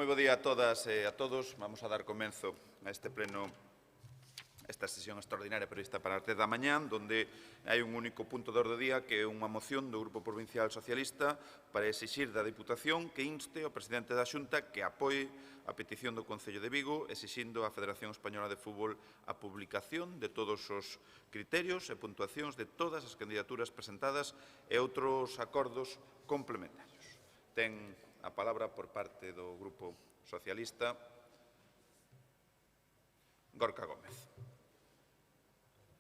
Moi bo día a todas e a todos. Vamos a dar comenzo a este pleno, esta sesión extraordinaria prevista para as 10 da mañán, donde hai un único punto de orde do día, que é unha moción do Grupo Provincial Socialista para exixir da Diputación que inste ao Presidente da Xunta que apoie a petición do Concello de Vigo, exixindo á Federación Española de Fútbol a publicación de todos os criterios e puntuacións de todas as candidaturas presentadas e outros acordos complementarios. Ten a palabra por parte do Grupo Socialista Gorka Gómez.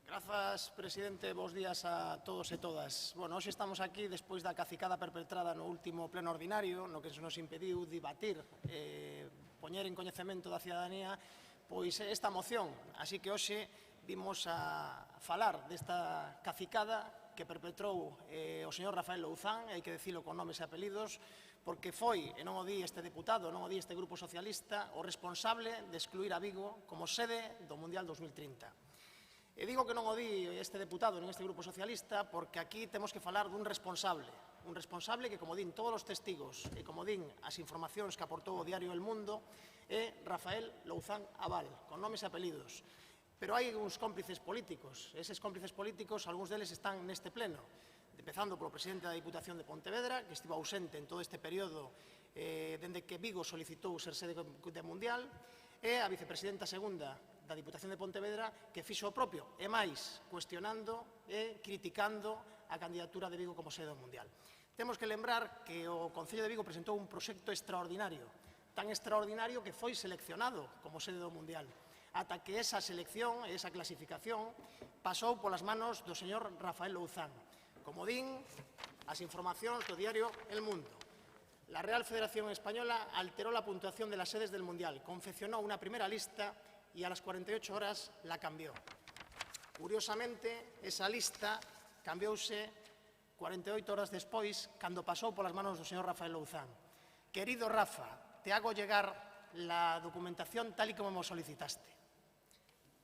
Grazas, presidente. Bos días a todos e todas. Hoxe estamos aquí despois da cacicada perpetrada no último pleno ordinario, no que se nos impediu debatir e poñer en coñecemento da cidadanía pois esta moción. Así que hoxe vimos a falar desta cacicada que perpetrou o señor Rafael Louzán, hai que dicilo con nomes e apelidos, porque foi, e non o di este deputado, non o di este Grupo Socialista, o responsable de excluir a Vigo como sede do Mundial 2030. E digo que non o di este deputado nin este Grupo Socialista porque aquí temos que falar dun responsable que, como din todos os testigos e como din as informacións que aportou o diario El Mundo, é Rafael Louzán Abal, con nomes e apelidos. Pero hai uns cómplices políticos. Eses cómplices políticos, algúns deles están neste pleno, empezando polo presidente da Diputación de Pontevedra, que estivo ausente en todo este período dende que Vigo solicitou ser sede de Mundial, e a vicepresidenta segunda da Diputación de Pontevedra, que fixo o propio, e máis, cuestionando e criticando a candidatura de Vigo como sede do Mundial. Temos que lembrar que o Concello de Vigo presentou un proxecto extraordinario, tan extraordinario que foi seleccionado como sede do Mundial, ata que esa selección e esa clasificación pasou polas manos do señor Rafael Louzán. Como din as informacións do diario El Mundo, la Real Federación Española alteró la puntuación de las sedes del Mundial, confeccionó una primera lista y a las 48 horas la cambió. Curiosamente, esa lista cambiouse 48 horas despois, cando pasou polas manos do señor Rafael Louzán. Querido Rafa, te hago llegar la documentación tal y como me solicitaste.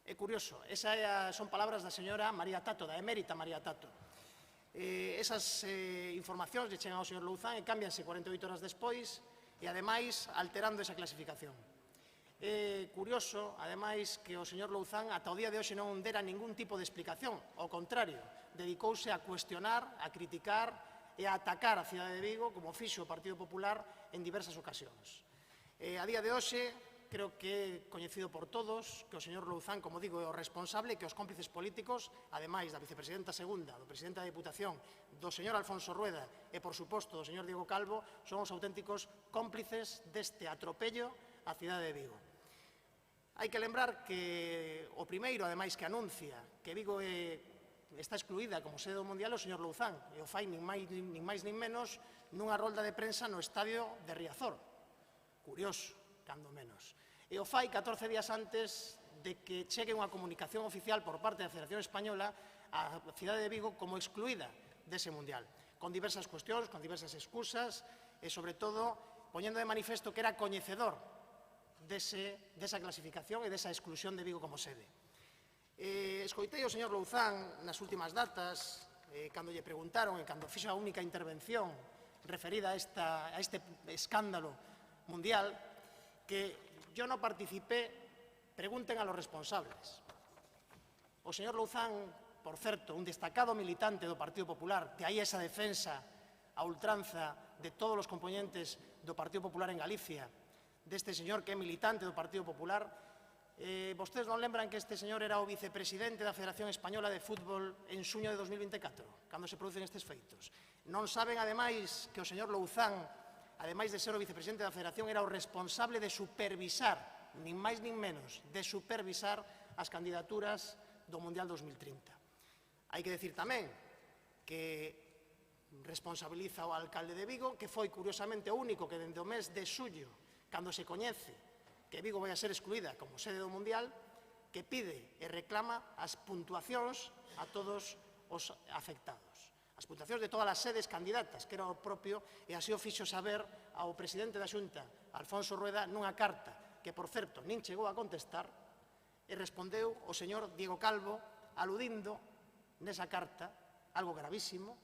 É curioso, esas son palabras da señora María Tato, da emérita María Tato. Esas informacións lle chegan ao señor Louzán e cámbianse 48 horas despois e, ademais, alterando esa clasificación. É curioso, ademais, que o señor Louzán ata o día de hoxe non dera ningún tipo de explicación. Ao contrario, dedicouse a cuestionar, a criticar e a atacar a cidade de Vigo, como fixo o Partido Popular en diversas ocasións. A día de hoxe, creo que é coñecido por todos que o señor Louzán, como digo, é o responsable, que os cómplices políticos, ademais da vicepresidenta segunda, do presidente da Diputación, do señor Alfonso Rueda e, por suposto, do señor Diego Calvo, son os auténticos cómplices deste atropello á cidade de Vigo. Hai que lembrar que o primeiro, ademais, que anuncia que Vigo está excluída como sede do Mundial é o señor Louzán, e o fai nin máis nin menos nunha rolda de prensa no estadio de Riazor. Curioso, cando menos. E o fai 14 días antes de que chegue unha comunicación oficial por parte da Federación Española á cidade de Vigo como excluída dese Mundial, con diversas cuestións, con diversas excusas e, sobre todo, poñendo de manifesto que era coñecedor desa clasificación e desa exclusión de Vigo como sede. Escoitei o señor Louzán nas últimas datas, cando lle preguntaron e cando fixo a única intervención referida a este escándalo mundial, que yo no participé, pregunten a los responsables. O señor Louzán, por certo, un destacado militante do Partido Popular, de aí esa defensa a ultranza de todos os componentes do Partido Popular en Galicia, deste señor que é militante do Partido Popular, vostedes non lembran que este señor era o vicepresidente da Federación Española de Fútbol en xuño de 2024, cando se producen estes feitos. Non saben, ademais, que o señor Louzán, ademais de ser o vicepresidente da Federación, era o responsable de supervisar, nin máis nin menos, de supervisar as candidaturas do Mundial 2030. Hai que decir tamén que responsabiliza o alcalde de Vigo, que foi, curiosamente, o único que dende o mes de xullo, cando se coñece que Vigo vai a ser excluída como sede do Mundial, que pide e reclama as puntuacións a todos os afectados. As puntuacións de todas as sedes candidatas, que era o propio, e así o fixo saber ao presidente da Xunta, Alfonso Rueda, nunha carta que, por certo, nin chegou a contestar, e respondeu o señor Diego Calvo, aludindo nesa carta, algo gravísimo,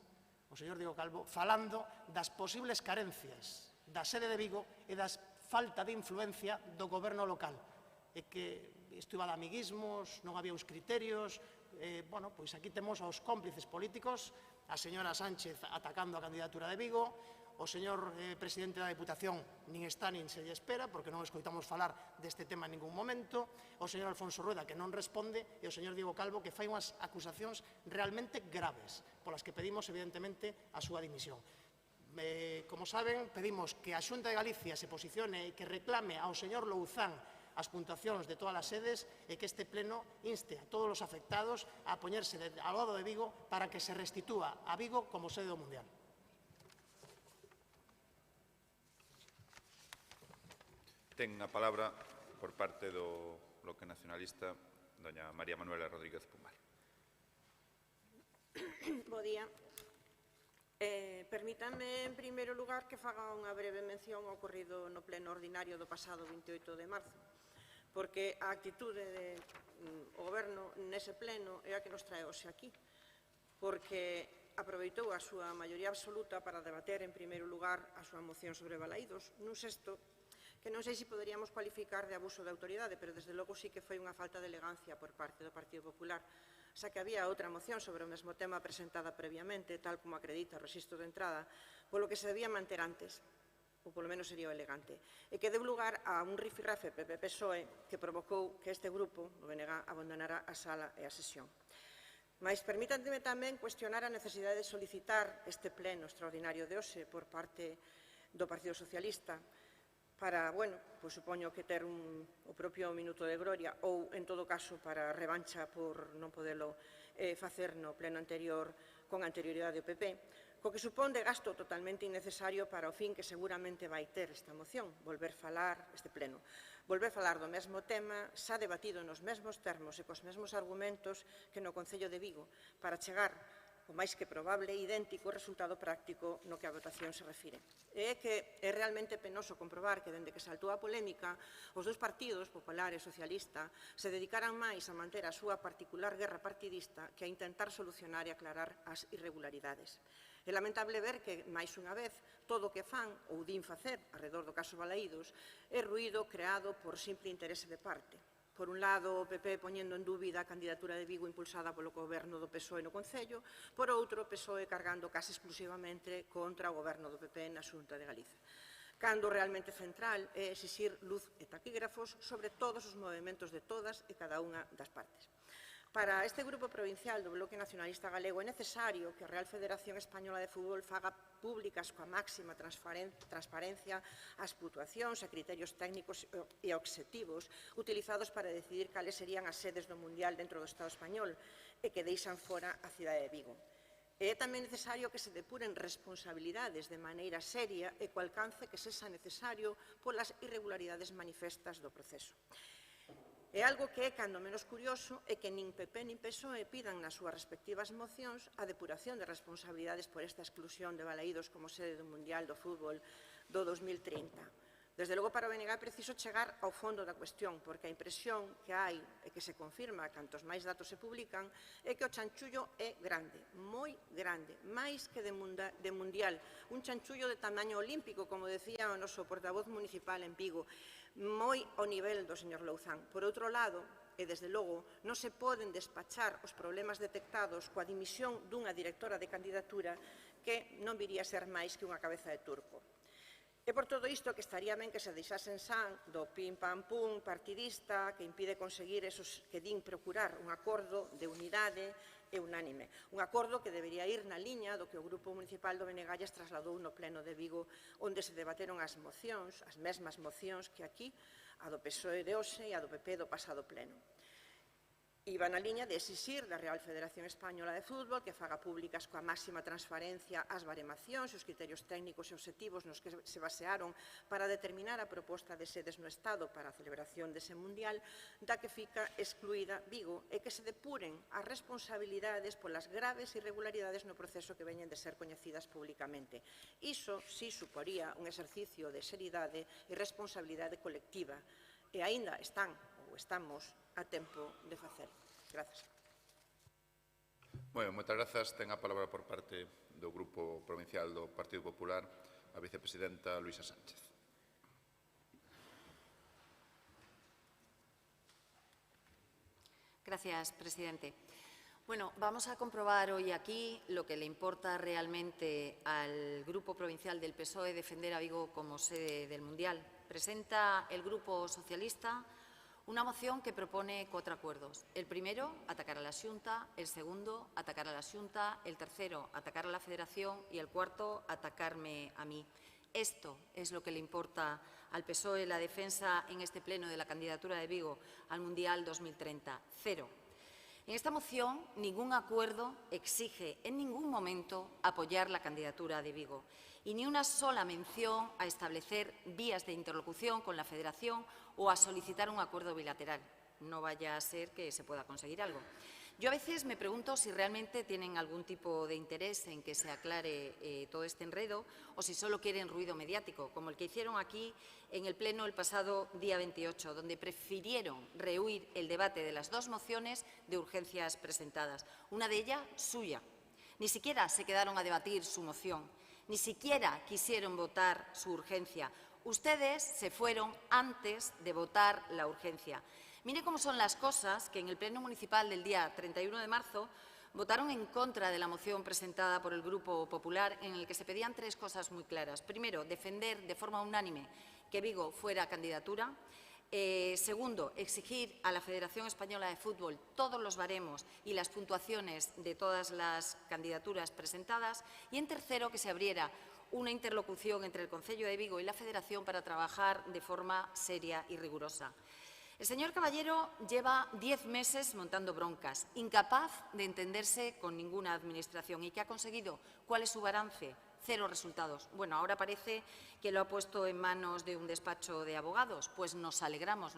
o señor Diego Calvo, falando das posibles carencias da sede de Vigo e das falta de influencia do goberno local, e que isto iba de amiguismos, non había uns criterios. Bueno, pois aquí temos aos cómplices políticos, a señora Sánchez atacando a candidatura de Vigo, o señor presidente da Deputación nin está nin se lle espera, porque non escoitamos falar deste tema en ningún momento, o señor Alfonso Rueda, que non responde, e o señor Diego Calvo, que fai unhas acusacións realmente graves, polas que pedimos, evidentemente, a súa dimisión. Como saben, pedimos que a Xunta de Galicia se posicione e que reclame ao señor Louzán as puntuacións de todas as sedes e que este pleno inste a todos os afectados a poñerse ao lado de Vigo para que se restitúa a Vigo como sede do Mundial. Ten a palabra, por parte do Bloque Nacionalista, doña María Manuela Rodríguez Pumar. Bo día. Permítanme, en primeiro lugar, que faga unha breve mención ao ocorrido no pleno ordinario do pasado 28 de marzo, porque a actitude do Goberno nese pleno é a que nos trae hoxe aquí, porque aproveitou a súa maioría absoluta para debater, en primeiro lugar, a súa moción sobre Balaídos, nun sexto que non sei se poderíamos cualificar de abuso de autoridade, pero desde logo sí que foi unha falta de elegancia por parte do Partido Popular, xa que había outra moción sobre o mesmo tema presentada previamente, tal como acredita o rexistro de entrada, polo que se debía manter antes, ou polo menos sería o elegante, e que deu lugar a un rifirrafe PP-PSOE que provocou que este grupo, o BNG, abandonara a sala e a sesión. Mais permítanme tamén cuestionar a necesidade de solicitar este pleno extraordinario de hoxe por parte do Partido Socialista, para, bueno, pois supoño que ter o propio minuto de gloria ou, en todo caso, para revancha por non podelo facer no pleno anterior con anterioridade ao PP, co que supón de gasto totalmente innecesario para o fin que seguramente vai ter esta moción, volver falar este pleno. Volver falar do mesmo tema, xa debatido nos mesmos termos e cos mesmos argumentos que no Concello de Vigo, para chegar o máis que probable e idéntico resultado práctico no que a votación se refire. E é que é realmente penoso comprobar que, dende que saltou a polémica, os dous partidos, Popular e Socialista, se dedicaran máis a manter a súa particular guerra partidista que a intentar solucionar e aclarar as irregularidades. É lamentable ver que, máis unha vez, todo o que fan ou din facer arredor do caso Balaídos é ruído creado por simple interese de parte. Por un lado, o PP poñendo en dúbida a candidatura de Vigo impulsada polo goberno do PSOE no Concello, por outro, o PSOE cargando case exclusivamente contra o goberno do PP na Xunta de Galicia. Cando realmente central é exixir luz e taquígrafos sobre todos os movementos de todas e cada unha das partes. Para este grupo provincial do Bloque Nacionalista Galego é necesario que a Real Federación Española de Fútbol faga públicas coa máxima transparencia as puntuacións e criterios técnicos e obxectivos utilizados para decidir cales serían as sedes do Mundial dentro do Estado español e que deixan fora a cidade de Vigo. É tamén necesario que se depuren responsabilidades de maneira seria e co alcance que sexa necesario polas irregularidades manifestas do proceso. É algo que é, cando menos curioso, é que nin PP nin PSOE pidan nas súas respectivas mocións a depuración de responsabilidades por esta exclusión de Balaídos como sede do Mundial do Fútbol do 2030. Desde logo, para o BNG é preciso chegar ao fondo da cuestión, porque a impresión que hai e que se confirma cantos máis datos se publican é que o chanchullo é grande, moi grande, máis que de mundial, un chanchullo de tamaño olímpico, como decía o noso portavoz municipal en Vigo, moi ao nivel do señor Louzán. Por outro lado, e desde logo, non se poden despachar os problemas detectados coa dimisión dunha directora de candidatura que non viría a ser máis que unha cabeza de turco. É por todo isto que estaría ben que se deixasen san do pim-pam-pum partidista que impide conseguir esos que din procurar un acordo de unidade e unánime. Un acordo que debería ir na liña do que o Grupo Municipal do Benegallas trasladou no Pleno de Vigo, onde se debateron as mocións, as mesmas mocións que aquí, a do PSOE de hoxe e a do PP do pasado Pleno. Iba na liña de exixir da Real Federación Española de Fútbol que faga públicas coa máxima transparencia as baremacións e os criterios técnicos e obxectivos nos que se basearon para determinar a proposta de sedes no Estado para a celebración dese Mundial, da que fica excluída Vigo, e que se depuren as responsabilidades polas graves irregularidades no proceso que veñen de ser coñecidas públicamente. Iso sí suporía un exercicio de seriedade e responsabilidade colectiva, e aínda están ou estamos a tempo de facer. Grazas. Bueno, moitas grazas. Ten a palabra por parte do Grupo Provincial do Partido Popular a vicepresidenta Luisa Sánchez. Gracias, presidente. Bueno, vamos a comprobar hoy aquí lo que le importa realmente al Grupo Provincial del PSOE defender a Vigo como sede del Mundial. Presenta el Grupo Socialista una moción que propone 4 acuerdos. El primero, atacar a la Xunta; el segundo, atacar a la Xunta; el tercero, atacar a la Federación; y el cuarto, atacarme a mí. Esto es lo que le importa al PSOE, la defensa en este pleno de la candidatura de Vigo al Mundial 2030. Cero. En esta moción, ningún acuerdo exige en ningún momento apoyar la candidatura de Vigo y ni una sola mención a establecer vías de interlocución con la Federación o a solicitar un acuerdo bilateral. No vaya a ser que se pueda conseguir algo. Yo a veces me pregunto si realmente tienen algún tipo de interés en que se aclare todo este enredo o si solo quieren ruido mediático, como el que hicieron aquí en el Pleno el pasado día 28, donde prefirieron rehuir el debate de las 2 mociones de urgencias presentadas, una de ellas suya. Ni siquiera se quedaron a debatir su moción, ni siquiera quisieron votar su urgencia. Ustedes se fueron antes de votar la urgencia. Mire cómo son las cosas, que en el Pleno Municipal del día 31 de marzo votaron en contra de la moción presentada por el Grupo Popular, en el que se pedían 3 cosas muy claras. Primero, defender de forma unánime que Vigo fuera candidatura. Segundo, exigir a la Federación Española de Fútbol todos los baremos y las puntuaciones de todas las candidaturas presentadas. Y en tercero, que se abriera una interlocución entre el Concello de Vigo y la Federación para trabajar de forma seria y rigurosa. El señor Caballero lleva 10 meses montando broncas, incapaz de entenderse con ninguna administración. ¿Y qué ha conseguido? ¿Cuál es su balance? 0 resultados. Bueno, ahora parece que lo ha puesto en manos de un despacho de abogados. Pues nos alegramos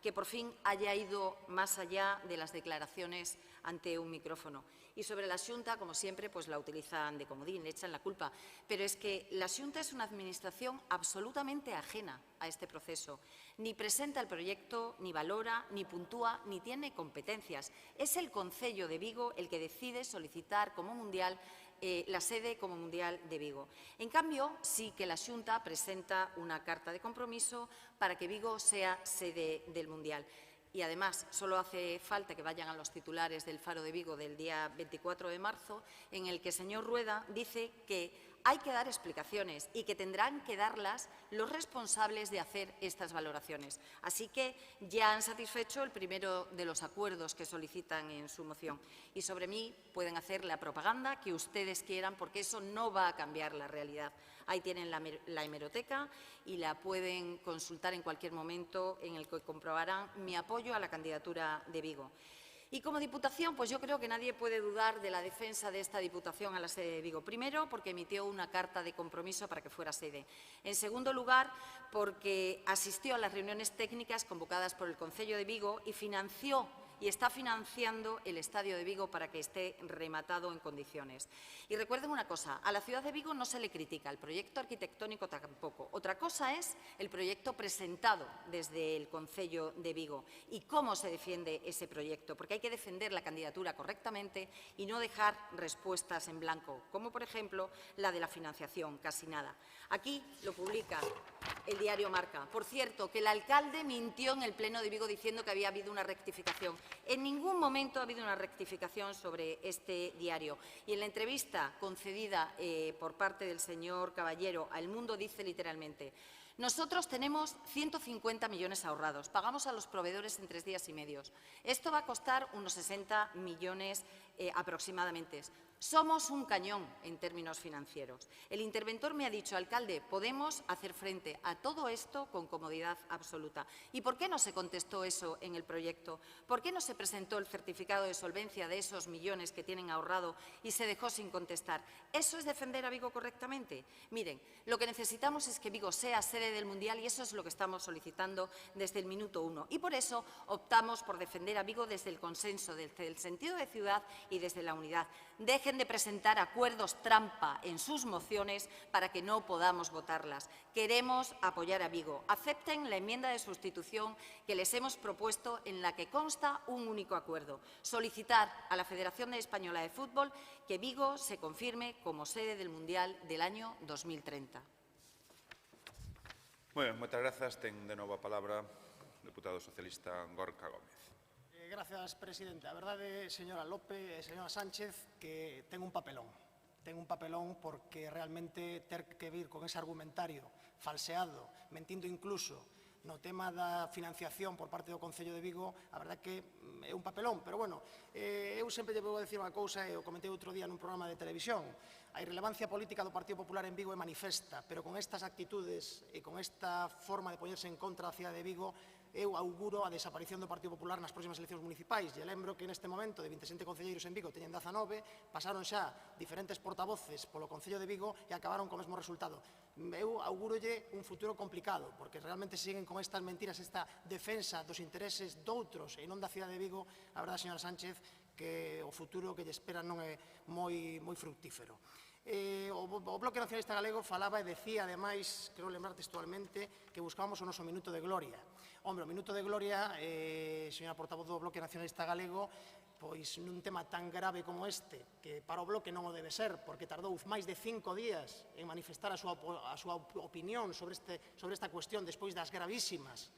que por fin haya ido más allá de las declaraciones ante un micrófono. Y sobre la Xunta, como siempre, pues la utilizan de comodín, le echan la culpa. Pero es que la Xunta es una administración absolutamente ajena a este proceso. Ni presenta el proyecto, ni valora, ni puntúa, ni tiene competencias. Es el Concello de Vigo el que decide solicitar como mundial la sede como mundial de Vigo. En cambio, sí que la Xunta presenta una carta de compromiso para que Vigo sea sede del mundial. Y además, solo hace falta que vayan a los titulares del Faro de Vigo del día 24 de marzo, en el que el señor Rueda dice que hay que dar explicaciones y que tendrán que darlas los responsables de hacer estas valoraciones. Así que ya han satisfecho el primero de los acuerdos que solicitan en su moción. Y sobre mí pueden hacer la propaganda que ustedes quieran, porque eso no va a cambiar la realidad. Ahí tienen la hemeroteca y la pueden consultar en cualquier momento, en el que comprobarán mi apoyo a la candidatura de Vigo. Y como Diputación, pues yo creo que nadie puede dudar de la defensa de esta Diputación a la sede de Vigo. Primero, porque emitió una carta de compromiso para que fuera sede. En segundo lugar, porque asistió a las reuniones técnicas convocadas por el Concello de Vigo y financió y está financiando el Estadio de Vigo para que esté rematado en condiciones. Y recuerden una cosa, a la ciudad de Vigo no se le critica, el proyecto arquitectónico tampoco. Otra cosa es el proyecto presentado desde el Concello de Vigo y cómo se defiende ese proyecto, porque hay que defender la candidatura correctamente y no dejar respuestas en blanco, como por ejemplo la de la financiación, casi nada. Aquí lo publica el diario Marca. Por cierto, que el alcalde mintió en el Pleno de Vigo diciendo que había habido una rectificación. En ningún momento ha habido una rectificación sobre este diario. Y en la entrevista concedida por parte del señor Caballero a El Mundo dice literalmente: nosotros tenemos 150 millones ahorrados, pagamos a los proveedores en 3 días y medio. Esto va a costar unos 60 millones aproximadamente. Somos un cañón en términos financieros. El interventor me ha dicho: alcalde, podemos hacer frente a todo esto con comodidad absoluta. ¿Y por qué no se contestó eso en el proyecto? ¿Por qué no se presentó el certificado de solvencia de esos millones que tienen ahorrado y se dejó sin contestar? ¿Eso es defender a Vigo correctamente? Miren, lo que necesitamos es que Vigo sea sede del Mundial y eso es lo que estamos solicitando desde el minuto 1. Y por eso optamos por defender a Vigo desde el consenso, desde el sentido de ciudad y desde la unidad. Dejen de presentar acuerdos trampa en sus mociones para que no podamos votarlas. Queremos apoyar a Vigo. Acepten la enmienda de sustitución que les hemos propuesto, en la que consta un único acuerdo: solicitar a la Federación Española de Fútbol que Vigo se confirme como sede del Mundial del año 2030. Moi ben, moitas grazas. Ten de novo a palabra o deputado socialista Gorka Gómez. Gracias, presidente. A verdade, señora López e señora Sánchez, que ten un papelón. Ten un papelón porque realmente ter que vir con ese argumentario falseado, mentindo incluso no tema da financiación por parte do Concello de Vigo, a verdade que é un papelón. Pero, bueno, eu sempre lle vou dicir unha cousa, e o comentei outro día nun programa de televisión. A irrelevancia política do Partido Popular en Vigo é manifesta, pero con estas actitudes e con esta forma de poñerse en contra da cidade de Vigo, eu auguro a desaparición do Partido Popular nas próximas eleccións municipais. E lembro que neste momento de 27 concelleiros en Vigo teñen 19, pasaron xa diferentes portavoces polo Concello de Vigo e acabaron co mesmo resultado. Eu augurolle un futuro complicado, porque realmente siguen con estas mentiras, esta defensa dos intereses doutros e non da cidade de Vigo. A verdade, señora Sánchez, que o futuro que lle espera non é moi fructífero. O Bloque Nacionalista Galego falaba e decía, ademais, quero lembrar textualmente, que buscábamos o noso minuto de gloria. Hombre, o minuto de gloria, señora portavoz do Bloque Nacionalista Galego, pois nun tema tan grave como este, que para o Bloque non o debe ser, porque tardou máis de 5 días en manifestar a súa opinión sobre esta cuestión despois das gravísimas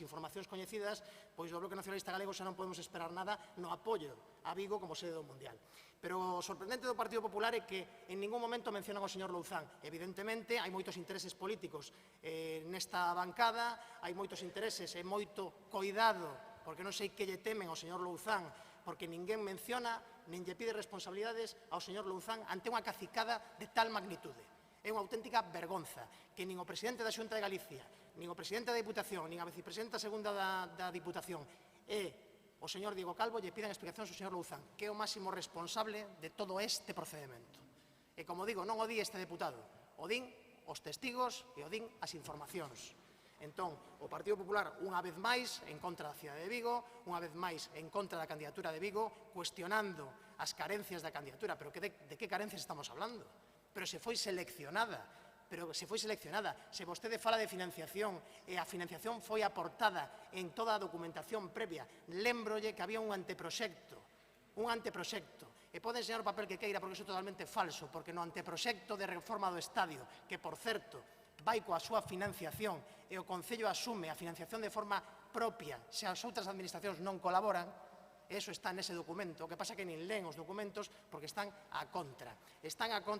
informacións coñecidas, pois do Bloque Nacionalista Galego xa non podemos esperar nada no apoio a Vigo como sede do Mundial. Pero o sorprendente do Partido Popular é que en ningún momento mencionan ao señor Louzán. Evidentemente, hai moitos intereses políticos nesta bancada, hai moitos intereses e moito coidado, porque non sei que lle temen ao señor Louzán, porque ninguén menciona, nin lle pide responsabilidades ao señor Louzán ante unha cacicada de tal magnitude. É unha auténtica vergonza que nin o presidente da Xunta de Galicia, nin o presidente da Diputación, nin a vicepresidenta segunda da Diputación e o señor Diego Calvo lle pidan explicacións ao señor Louzán, que é o máximo responsable de todo este procedimento. E, como digo, non o di este deputado, o din os testigos e o din as informacións. Entón, o Partido Popular, unha vez máis, en contra da cidade de Vigo, unha vez máis, en contra da candidatura de Vigo, cuestionando as carencias da candidatura. Pero de que carencias estamos hablando? Pero se foi seleccionada. Se vostede fala de financiación e a financiación foi aportada en toda a documentación previa, lembrolle que había un anteproxecto, e pode enseñar o papel que queira porque iso é totalmente falso, porque no anteproxecto de reforma do Estadio, que, por certo, vai coa súa financiación e o Concello asume a financiación de forma propia se as outras administracións non colaboran, eso está nese documento. O que pasa é que nin len os documentos porque están a contra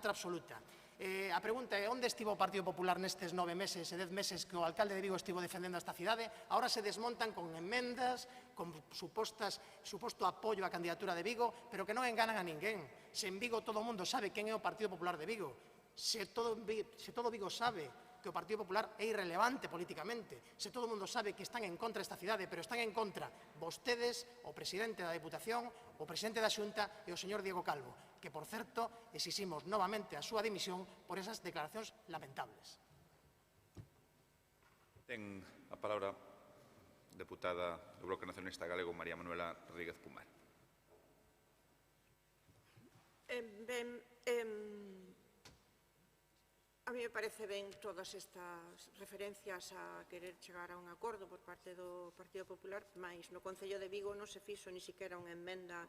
absoluta. A pregunta é onde estivo o Partido Popular nestes 9 meses e 10 meses que o alcalde de Vigo estivo defendendo esta cidade. Ahora se desmontan con emendas, con suposto apoio á candidatura de Vigo, pero que non enganan a ninguén. Se en Vigo todo o mundo sabe quen é o Partido Popular de Vigo, se todo Vigo sabe que o Partido Popular é irrelevante políticamente, se todo o mundo sabe que están en contra desta cidade, pero están en contra vostedes, o presidente da Diputación, o presidente da Xunta e o señor Diego Calvo, que, por certo, exiximos novamente a súa dimisión por esas declaracións lamentables. Ten a palabra a deputada do Bloque Nacionalista Galego, María Manuela Rodríguez Pumar. A mí me parece ben todas estas referencias a querer chegar a un acordo por parte do Partido Popular, mais no Concello de Vigo non se fixo ni siquiera unha emenda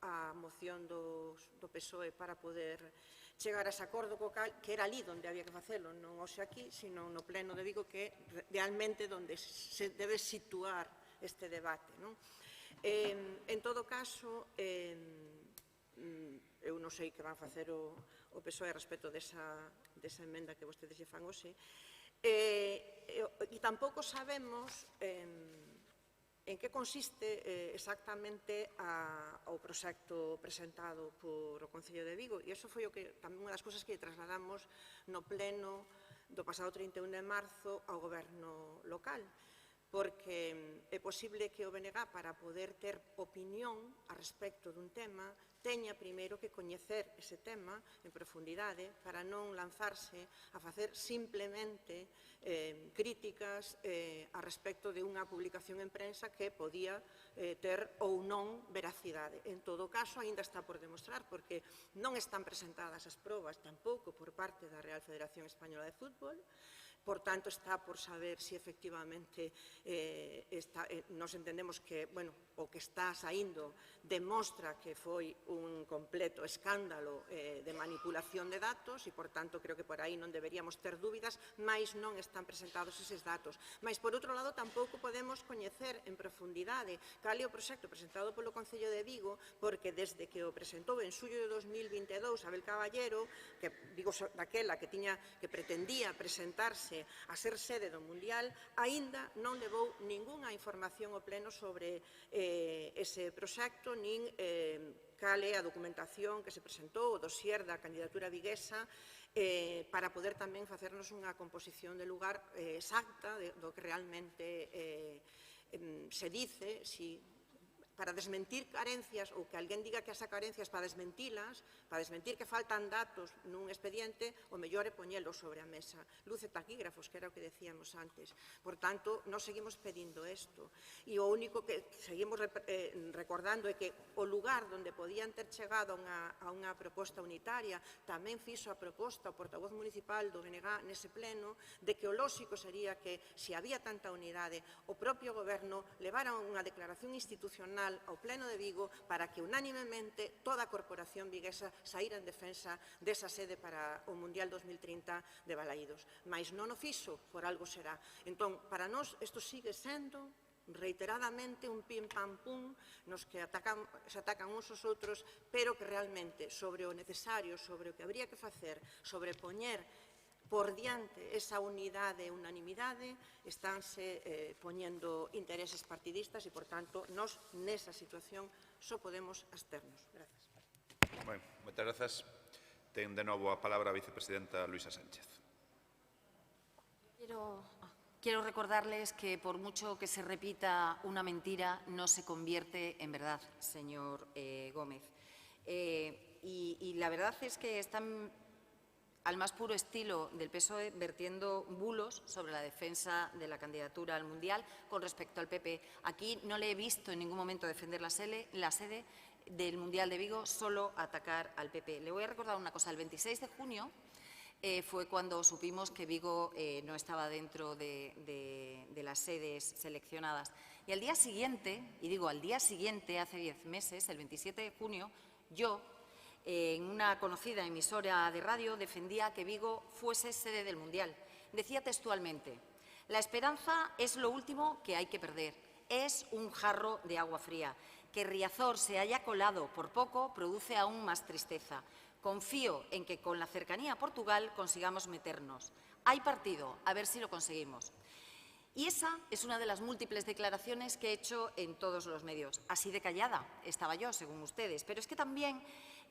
a moción do PSOE para poder chegar a ese acordo que era ali onde había que facelo, non hoxe aquí, sino no pleno de Vigo, que é realmente onde se debe situar este debate. En todo caso, eu non sei que van facer o PSOE respecto desa emenda que vostedes lle fan hoxe, e tampouco sabemos en que consiste exactamente o proxecto presentado por o Concello de Vigo, e iso foi tamén unha das cousas que trasladamos no pleno do pasado 31 de marzo ao Goberno local, porque é posible que o BNG, para poder ter opinión a respecto dun tema, teña primeiro que coñecer ese tema en profundidade para non lanzarse a facer simplemente críticas a respecto de unha publicación en prensa que podía ter ou non veracidade. En todo caso, aínda está por demostrar, porque non están presentadas as probas tampouco por parte da Real Federación Española de Fútbol, Por tanto, está por saber si efectivamente nos entendemos que, bueno, o que está saindo demostra que foi un completo escándalo de manipulación de datos e, por tanto, creo que por aí non deberíamos ter dúbidas, mais non están presentados eses datos. Mas, por outro lado, tampouco podemos coñecer en profundidade cal é o proxecto presentado polo Concello de Vigo, porque desde que o presentou en xullo de 2022 Abel Caballero, que Vigo daquela que pretendía presentarse a ser sede do Mundial, aínda non levou ningunha información ao pleno sobre ese proxecto, nin cal é a documentación que se presentou, o dossier da candidatura viguesa, para poder tamén facernos unha composición de lugar exacta do que realmente se dice, para desmentir carencias ou que alguén diga que as carencias para desmentilas, para desmentir que faltan datos nun expediente, o mellor é poñelos sobre a mesa. Luce taquígrafos, que era o que decíamos antes. Por tanto, nós seguimos pedindo isto. E o único que seguimos recordando é que o lugar onde podían ter chegado a unha proposta unitaria tamén fixo a proposta o portavoz municipal do BNG nese pleno de que o lóxico sería que, se había tanta unidade, o propio goberno levara unha declaración institucional ao pleno de Vigo para que unánimemente toda a corporación viguesa saíra en defensa desa sede para o Mundial 2030 de Balaídos. Mais non o fixo, por algo será. Entón, para nós, isto sigue sendo reiteradamente un pim-pam-pum nos que se atacan uns aos outros, pero que realmente sobre o necesario, sobre o que habría que facer, sobre poñer por diante esa unidade e unanimidade, estánse poñendo intereses partidistas e, por tanto, nós nesa situación só podemos absternos. Gracias. Bueno, moitas grazas. Ten de novo a palabra a vicepresidenta Luisa Sánchez. Quiero recordarles que por mucho que se repita una mentira, no se convierte en verdad, señor Gómez. Y la verdad es que están al más puro estilo del PSOE, vertiendo bulos sobre la defensa de la candidatura al Mundial con respecto al PP. Aquí no le he visto en ningún momento defender la sede del Mundial de Vigo, solo atacar al PP. Le voy a recordar una cosa. El 26 de junio fue cuando supimos que Vigo no estaba dentro de las sedes seleccionadas. Y al día siguiente, y digo al día siguiente, hace 10 meses, el 27 de junio, yo, en una conocida emisora de radio, defendía que Vigo fuese sede del Mundial. Decía textualmente: la esperanza es lo último que hay que perder, es un jarro de agua fría. Que Riazor se haya colado por poco produce aún más tristeza. Confío en que con la cercanía a Portugal consigamos meternos. Hay partido, a ver si lo conseguimos. Y esa es una de las múltiples declaraciones que he hecho en todos los medios. Así de callada estaba yo, según ustedes. Pero es que también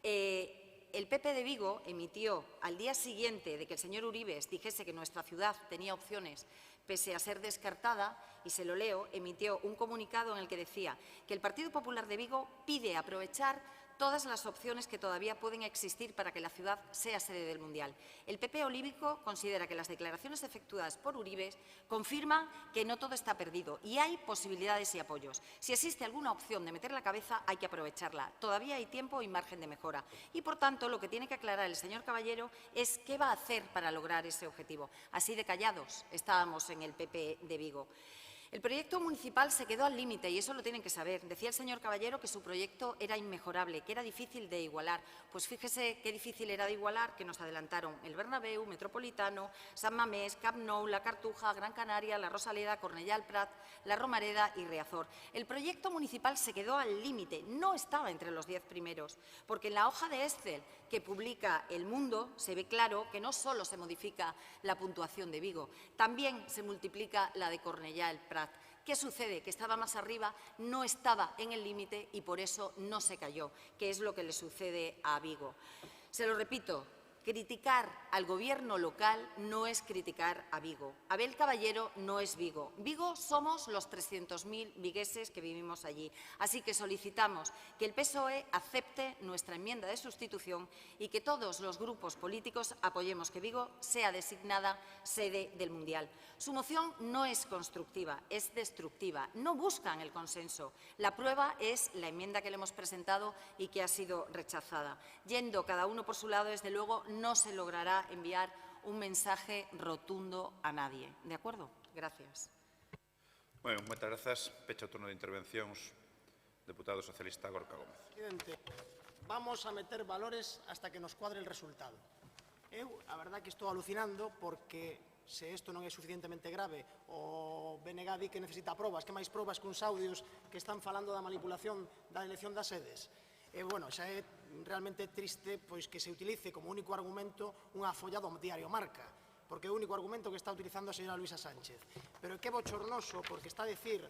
el PP de Vigo emitió, al día siguiente de que el señor Uribes dijese que nuestra ciudad tenía opciones, pese a ser descartada, y se lo leo, emitió un comunicado en el que decía que el Partido Popular de Vigo pide aprovechar todas las opciones que todavía pueden existir para que la ciudad sea sede del Mundial. El PP olímpico considera que las declaraciones efectuadas por Uribes confirman que no todo está perdido y hay posibilidades y apoyos. Si existe alguna opción de meter la cabeza, hay que aprovecharla. Todavía hay tiempo y margen de mejora. Y, por tanto, lo que tiene que aclarar el señor Caballero es qué va a hacer para lograr ese objetivo. Así de callados estábamos en el PP de Vigo. El proyecto municipal se quedó al límite y eso lo tienen que saber. Decía el señor Caballero que su proyecto era inmejorable, que era difícil de igualar. Pues fíjese qué difícil era de igualar, que nos adelantaron el Bernabéu, Metropolitano, San Mamés, Camp Nou, La Cartuja, Gran Canaria, La Rosaleda, Cornellà el Prat, La Romareda y Riazor. El proyecto municipal se quedó al límite, no estaba entre los 10 primeros, porque en la hoja de Excel que publica El Mundo se ve claro que no solo se modifica la puntuación de Vigo, también se multiplica la de Cornellà el Prat. ¿Qué sucede? Que estaba más arriba, no estaba en el límite y por eso no se cayó, que es lo que le sucede a Vigo. Se lo repito, criticar al gobierno local no es criticar a Vigo. Abel Caballero no es Vigo. Vigo somos los 300.000 vigueses que vivimos allí. Así que solicitamos que el PSOE acepte nuestra enmienda de sustitución y que todos los grupos políticos apoyemos que Vigo sea designada sede del Mundial. Su moción no es constructiva, es destructiva. No buscan el consenso. La prueba es la enmienda que le hemos presentado y que ha sido rechazada. Yendo cada uno por su lado, desde luego, no se logrará enviar un mensaje rotundo a nadie. ¿De acuerdo? Gracias. Bueno, moitas grazas. Pecha o turno de intervencións. Deputado socialista Gorka Gómez. Presidente, vamos a meter valores hasta que nos cuadre el resultado. Eu, a verdad que estou alucinando porque se isto non é suficientemente grave, o BNG di que necesita probas, que máis probas que uns audios que están falando da manipulación da elección das sedes. E, bueno, xa é realmente triste pois que se utilice como único argumento unha folla do diario Marca, porque é o único argumento que está utilizando a señora Luisa Sánchez. Pero que bochornoso, porque está a decir,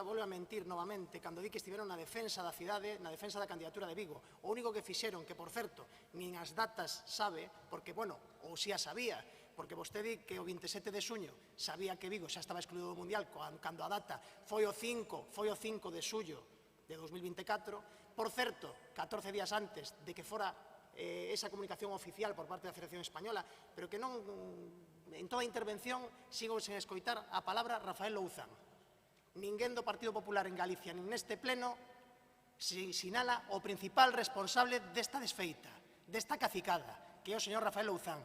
volve a mentir novamente, cando di que estiveron na defensa da cidade, na defensa da candidatura de Vigo. O único que fixeron, que, por certo, nin as datas sabe, porque, bueno, ou si a sabía, porque vostede que o 27 de xuño sabía que Vigo xa estaba excluído do Mundial cando a data foi o 5 de xullo de 2024. Por certo, 14 días antes de que fora esa comunicación oficial por parte da Federación Española, pero que non, en toda intervención, sigo sen escoitar a palabra Rafael Louzán. Ninguén do Partido Popular en Galicia, nin neste pleno, sinala o principal responsable desta desfeita, desta cacicada, que é o señor Rafael Louzán.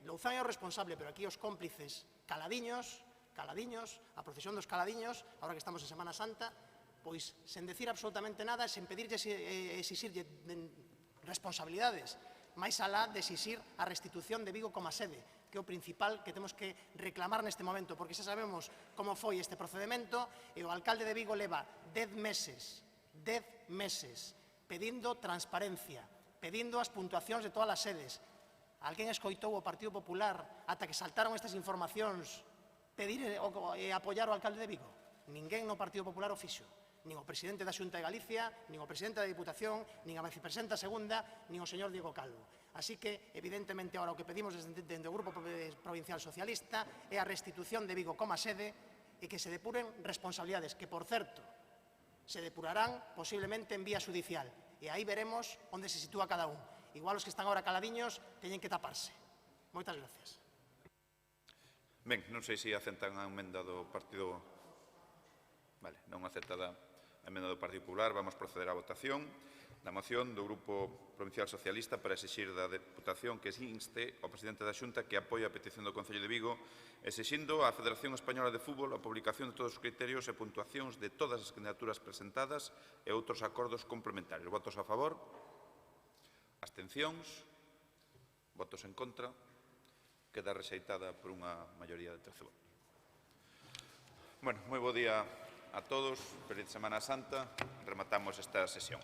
Louzán é o responsable, pero aquí os cómplices caladiños, a procesión dos caladiños, agora que estamos en Semana Santa, pois sen decir absolutamente nada, sen pedirlle exixirlle responsabilidades, máis alá de exixir a restitución de Vigo como sede, que é o principal que temos que reclamar neste momento, porque xa sabemos como foi este procedimento e o alcalde de Vigo leva 10 meses, pedindo transparencia, pedindo as puntuacións de todas as sedes. Alguén escoitou o Partido Popular ata que saltaron estas informacións pedir e apoiar o alcalde de Vigo? Ninguén no Partido Popular o fixo. Nin o presidente da Xunta de Galicia, nin o presidente da Diputación, nin a vicepresidenta segunda, nin o señor Diego Calvo. Así que, evidentemente, agora o que pedimos desde o Grupo Provincial Socialista é a restitución de Vigo como sede e que se depuren responsabilidades que, por certo, se depurarán posiblemente en vía judicial. E aí veremos onde se sitúa cada un. Igual os que están agora caladiños teñen que taparse. Moitas gracias. Ben, non sei se aceptan a emenda do Partido... Vale, non aceptada a emenda do Partido Popular. Vamos proceder á votación da moción do Grupo Provincial Socialista para exixir da Deputación que se inste ao presidente da Xunta que apoie a petición do Concello de Vigo exixindo á Federación Española de Fútbol a publicación de todos os criterios e puntuacións de todas as candidaturas presentadas e outros acordos complementarios. Votos a favor? Abstencións? Votos en contra? Queda rexeitada por unha maioría de 13 votos. Bueno, moi bo día a todos. Feliz Semana Santa. Rematamos esta sesión.